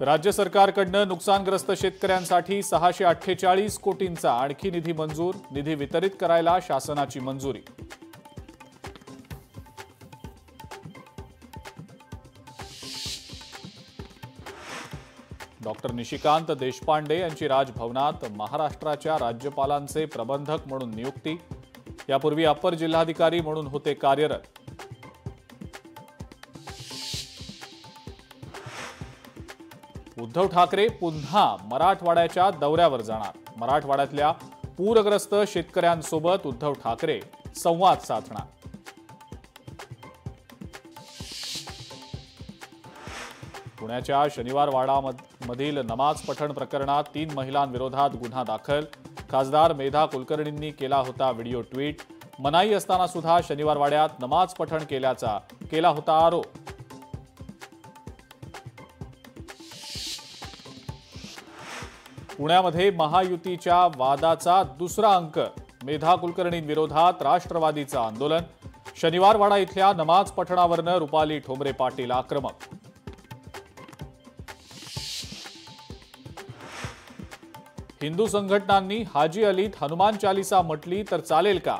राज्य सरकारकडून नुकसानग्रस्त शेतकऱ्यांसाठी 648 कोटींचा आणखी निधी मंजूर। निधी वितरित करायला शासनाची मंजुरी। डॉक्टर निशिकांत देशपांडे यांची राजभवनात महाराष्ट्राच्या राज्यपालांचे प्रबंधक म्हणून नियुक्ती। यापूर्वी अपर जिल्हाधिकारी म्हणून होते कार्यरत। उद्धव ठाकरे पुन्हा मराठवाड्याच्या दौऱ्यावर जाणार। मराठवाड्यातल्या पूरग्रस्त शेतकऱ्यांसोबत उद्धव ठाकरे संवाद साधणार। पुण्याच्या शनिवार वाडामधील नमाज पठण प्रकरणात 3 महिलांविरोधात गुन्हा दाखल। खासदार मेधा कुलकर्णींनी केला होता व्हिडिओ ट्विट। मनाई असताना सुद्धा शनिवार वाड्यात नमाज पठण केल्याचा केला होता आरोप। पुण्यामध्ये महायुतीच्या वादाचा दुसरा अंक। मेधा कुलकर्णींविरोधात राष्ट्रवादीचं आंदोलन। शनिवार वाडा इथल्या नमाज पठणावरनं रुपाली ठोंबरे पाटील आक्रमक। हिंदू संघटनांनी हाजी अलीत हनुमान चालीसा म्हटली तर चालेल का?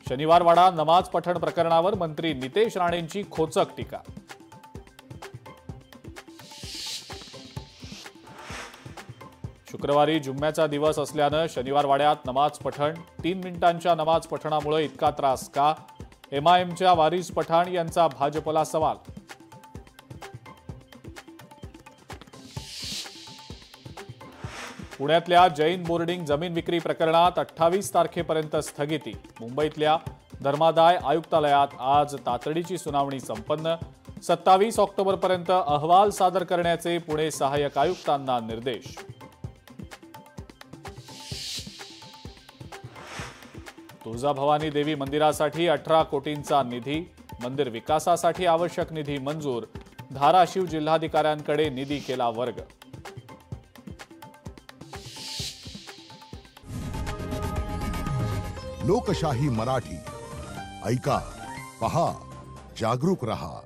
शनिवार वाडा नमाज पठण प्रकरणावर मंत्री नितेश राणेंची खोचक टीका। शुक्रवारी जुम्म्याचा दिवस असल्यानं शनिवार वाड्यात नमाज पठण। 3 मिनिटांच्या नमाज पठणामुळे इतका त्रास का? एमआयएमच्या वारिस पठाण यांचा भाजपला सवाल। पुण्यातल्या जैन बोर्डिंग जमीन विक्री प्रकरणात 28 तारखेपर्यंत स्थगिती। मुंबईतल्या धर्मादाय आयुक्तालयात आज तातडीची सुनावणी संपन्न। 27 ऑक्टोबरपर्यंत अहवाल सादर करण्याचे पुणे सहाय्यक आयुक्तांना निर्देश। तुळजाभवानी देवी मंदिरासाठी 18 कोटींचा निधी। मंदिर विकासासाठी आवश्यक निधी मंजूर। धाराशिव जिल्हाधिकाऱ्यांकडे निधी केला वर्ग। लोकशाही मराठी ऐका, पहा, जागरूक रहा।